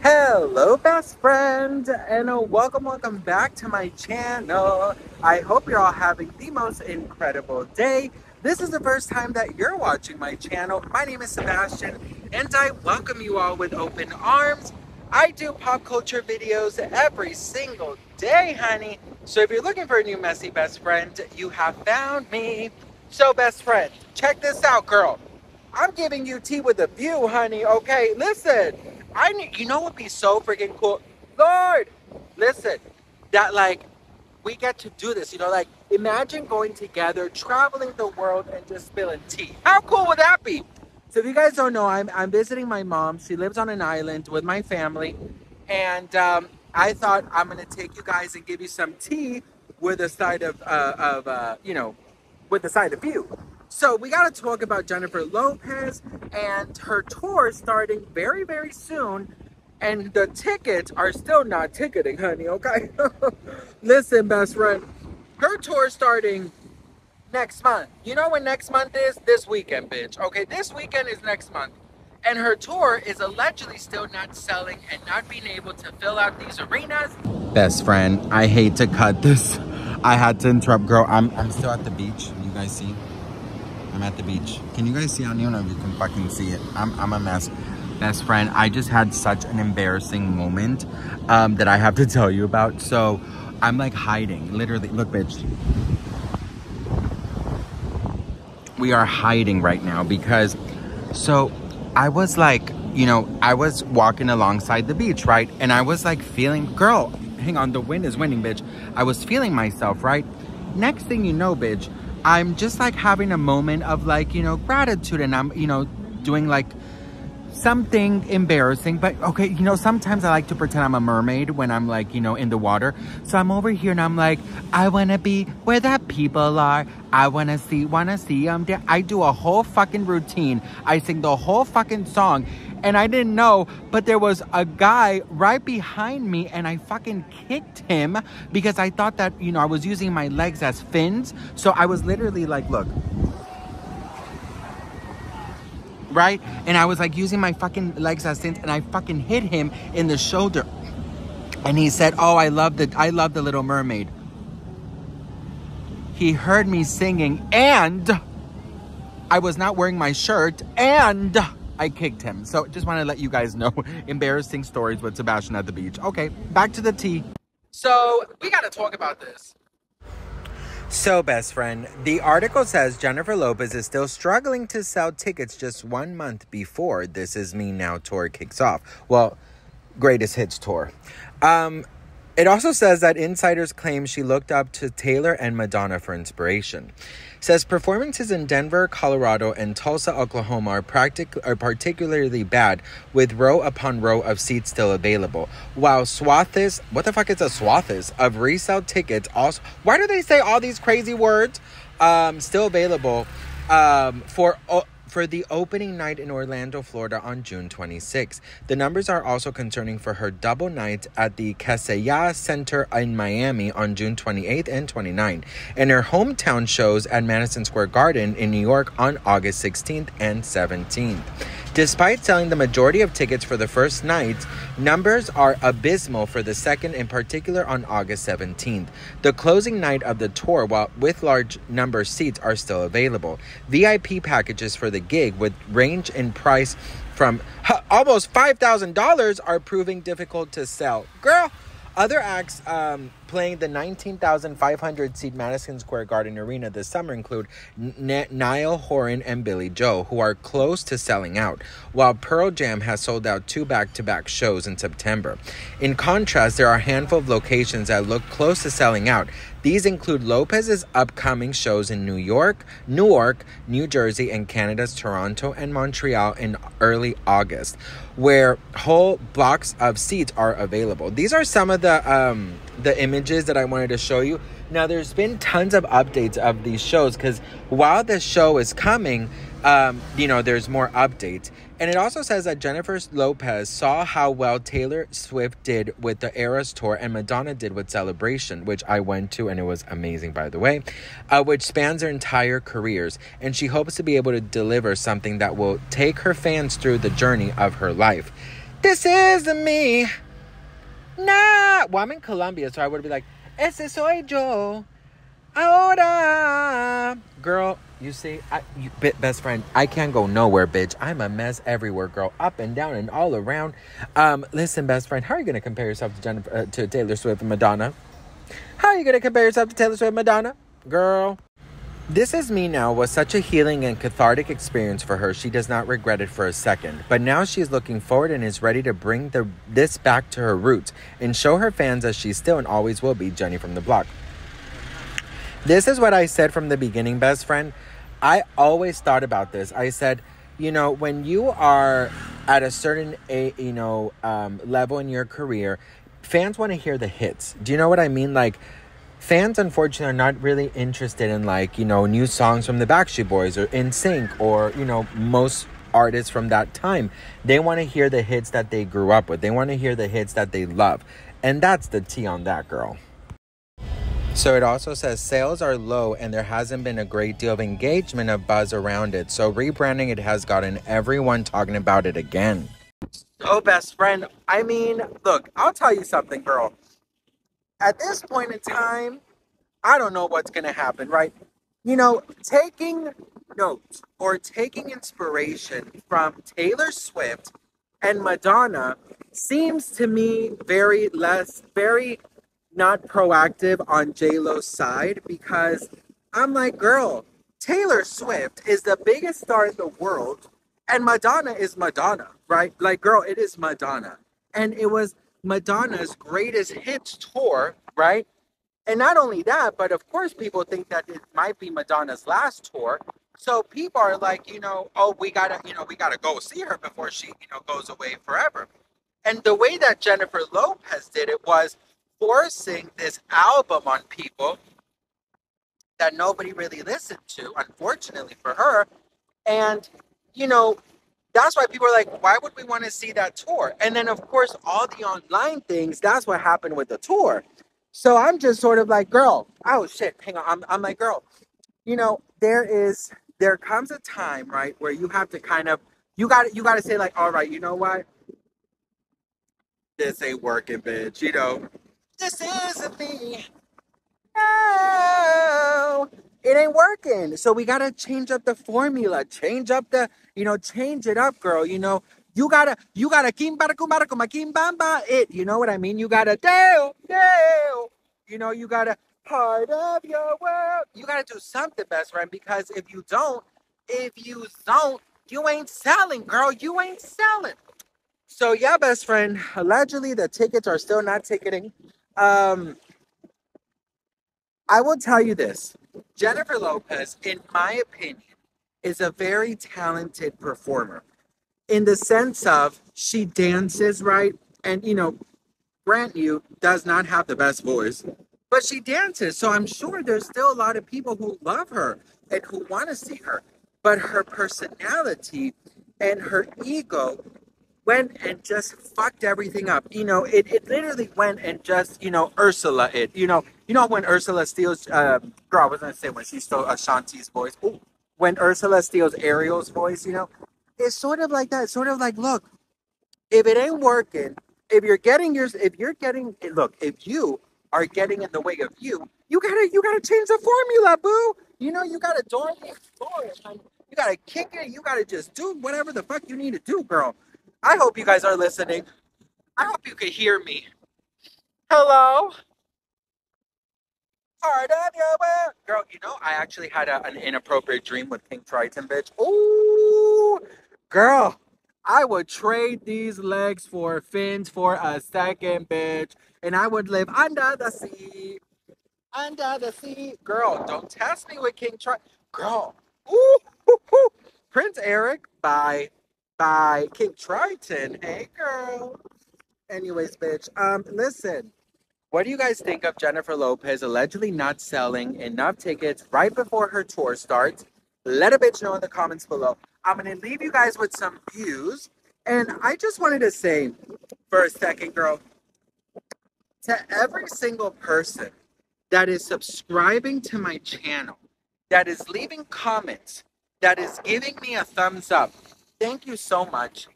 Hello, best friend, and welcome back to my channel. I hope you're all having the most incredible day. This is the first time that you're watching my channel. My name is Sebastian, and I welcome you all with open arms. I do pop culture videos every single day, honey. So if you're looking for a new messy best friend, you have found me. So, best friend, check this out, girl. I'm giving you tea with a view, honey, okay? Listen, you know what would be so freaking cool? Lord, listen, that like, we get to do this, like, imagine going together, traveling the world, and just spilling tea. How cool would that be? So if you guys don't know, I'm visiting my mom. She lives on an island with my family, and I thought I'm gonna take you guys and give you some tea with a side of with the side of view. So we got to talk about Jennifer Lopez and her tour starting very, very soon. And the tickets are still not ticketing, honey, okay? Listen, best friend, her tour starting next month. You know when next month is? This weekend, bitch. Okay, this weekend is next month. And her tour is allegedly still not selling and not being able to fill out these arenas. Best friend, I hate to cut this. I had to interrupt, girl. I'm still at the beach. You guys see? I'm at the beach. Can you guys see? I don't even know if you can fucking see it. I'm a mess. Best friend, I just had such an embarrassing moment that I have to tell you about. So I'm like hiding, literally. Look, bitch. We are hiding right now because, so I was like, I was walking alongside the beach, right? And I was like feeling, girl, hang on, the wind is winning, bitch. I was feeling myself, right? Next thing you know, bitch, I'm just like having a moment of like, gratitude, and I'm, doing like something embarrassing, but okay, sometimes I like to pretend I'm a mermaid when I'm like, in the water. So I'm over here and I'm like, I want to be where the people are. I want to see them there. I do a whole fucking routine. I sing the whole fucking song. And I didn't know, but there was a guy right behind me and I fucking kicked him because I thought that, I was using my legs as fins. So I was literally like, look. Right? And I was like using my fucking legs as fins and I fucking hit him in the shoulder. And he said, oh, I love the Little Mermaid. He heard me singing and I was not wearing my shirt and I kicked him. So just want to let you guys know, embarrassing stories with Sebastian at the beach. Okay, back to the tea. So we got to talk about this. So, best friend, the article says Jennifer Lopez is still struggling to sell tickets just 1 month before This Is Me Now tour kicks off. Well, greatest hits tour. It also says that insiders claim she looked up to Taylor and Madonna for inspiration. It says performances in Denver, Colorado, and Tulsa, Oklahoma are particularly bad, with row upon row of seats still available. While swathes, what the fuck is a swathes of resale tickets also, why do they say all these crazy words? Still available for the opening night in Orlando, Florida on June 26. The numbers are also concerning for her double night at the Casella Center in Miami on June 28th and 29th, and her hometown shows at Madison Square Garden in New York on August 16th and 17th. Despite selling the majority of tickets for the first night, numbers are abysmal for the second, in particular on August 17th. The closing night of the tour, while with large number of seats, are still available. VIP packages for the gig, with range in price from almost $5,000, are proving difficult to sell. Girl, other acts playing the 19,500-seat Madison Square Garden Arena this summer include Niall Horan and Billy Joel, who are close to selling out, while Pearl Jam has sold out 2 back-to-back shows in September. In contrast, there are a handful of locations that look close to selling out. These include Lopez's upcoming shows in Newark, New Jersey, and Canada's Toronto and Montreal in early August, where whole blocks of seats are available. These are some of the images that I wanted to show you. Now, there's been tons of updates of these shows because while the show is coming, there's more updates. And it also says that Jennifer Lopez saw how well Taylor Swift did with the Eras Tour and Madonna did with Celebration, which I went to, and it was amazing, by the way, which spans their entire careers. And she hopes to be able to deliver something that will take her fans through the journey of her life. This isn't me. Nah. Well, I'm in Colombia, so I would be like, ese soy yo. Ahora. Girl, you see, best friend, I can't go nowhere, bitch. I'm a mess everywhere, girl. Up and down and all around. Listen, best friend, how are you going to compare yourself to Taylor Swift and Madonna? How are you going to compare yourself to Taylor Swift and Madonna? Girl. This Is Me Now was such a healing and cathartic experience for her. She does not regret it for a second. But now she's looking forward and is ready to bring this back to her roots and show her fans that she still and always will be Jenny from the block. This is what I said from the beginning, best friend. I always thought about this. I said, you know, when you are at a certain level in your career, fans want to hear the hits. Do you know what I mean? Like, fans, unfortunately, are not really interested in, like, you know, new songs from the Backstreet Boys or NSYNC or, you know, most artists from that time. They want to hear the hits that they grew up with. They want to hear the hits that they love. And that's the tea on that, girl. So it also says sales are low and there hasn't been a great deal of engagement of buzz around it. So rebranding it has gotten everyone talking about it again. Oh, best friend. I mean, look, I'll tell you something, girl. At this point in time, I don't know what's going to happen, right? You know, taking notes or taking inspiration from Taylor Swift and Madonna seems to me very not proactive on J-Lo's side, because I'm like, girl, Taylor Swift is the biggest star in the world and Madonna is Madonna, right? Like, girl, it is Madonna. And it was Madonna's greatest hits tour, right? And not only that, but of course people think that it might be Madonna's last tour. So people are like, you know, oh, we gotta go see her before she, you know, goes away forever. And the way that Jennifer Lopez did it was forcing this album on people that nobody really listened to, unfortunately for her. And, you know, that's why people are like, why would we want to see that tour? And then, of course, all the online things, that's what happened with the tour. So I'm just sort of like, girl, oh, shit, hang on. I'm like, girl, you know, there comes a time, right, where you have to kind of, you got to say, like, all right, you know what? This ain't working, bitch. You know, this isn't me. No, it ain't working. So we gotta change up the formula, change up the, you know, change it up, girl. You know, you gotta kimbara kumbara kuma kimbamba it. You know what I mean? You gotta do. You know, you gotta part of your world. You gotta do something, best friend, because if you don't, you ain't selling, girl. You ain't selling. So yeah, best friend. Allegedly, the tickets are still not ticketing. I will tell you this. Jennifer Lopez, in my opinion, is a very talented performer in the sense of she dances, right? And, you know, grant you, does not have the best voice, but she dances. So I'm sure there's still a lot of people who love her and who want to see her. But her personality and her ego went and just fucked everything up. You know, it literally went and just, you know, Ursula it. You know when Ursula steals, girl, I was going to say when she stole Ashanti's voice. Ooh, when Ursula steals Ariel's voice, you know, it's sort of like that. It's sort of like, look, if it ain't working, if you are getting in the way of you gotta change the formula, boo. You know, you gotta door the explorer. You gotta kick it. You gotta just do whatever the fuck you need to do, girl. I hope you guys are listening. I hope you can hear me. Hello? Part of your world. Girl, you know, I actually had an inappropriate dream with King Triton, bitch. Ooh, girl, I would trade these legs for fins for a second, bitch. And I would live under the sea. Under the sea. Girl, don't test me with King Triton. Girl, ooh, Prince Eric by King Triton. Hey, girl. Anyways, bitch. Listen. What do you guys think of Jennifer Lopez allegedly not selling enough tickets right before her tour starts? Let a bitch know in the comments below. I'm going to leave you guys with some views. And I just wanted to say for a second, girl, to every single person that is subscribing to my channel, that is leaving comments, that is giving me a thumbs up, thank you so much.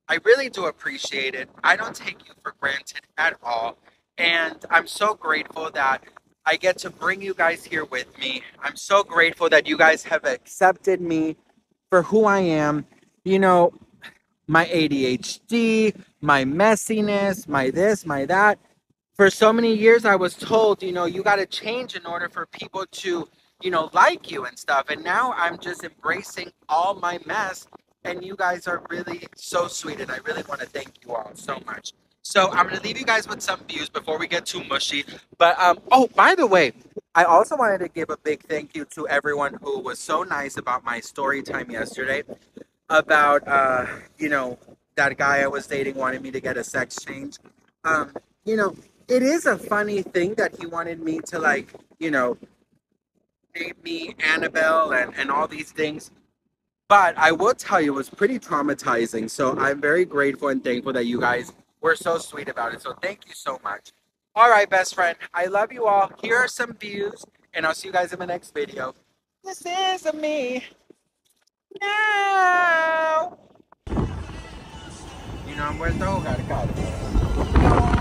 I really do appreciate it. I don't take you for granted at all. And I'm so grateful that I get to bring you guys here with me. I'm so grateful that you guys have accepted me for who I am. You know, my ADHD, my messiness, my this, my that. For so many years, I was told, you got to change in order for people to, like you and stuff. And now I'm just embracing all my mess. And you guys are really so sweet. And I really want to thank you all so much. So I'm going to leave you guys with some views before we get too mushy. But, oh, by the way, I also wanted to give a big thank you to everyone who was so nice about my story time yesterday about that guy I was dating wanted me to get a sex change. Um, you know, it is a funny thing that he wanted me to name me Annabelle and all these things. But I will tell you, it was pretty traumatizing. So I'm very grateful and thankful that you guys were so sweet about it. So thank you so much. All right, best friend. I love you all. Here are some views, and I'll see you guys in the next video. This is me now. I'm vuelto a jugar cartas.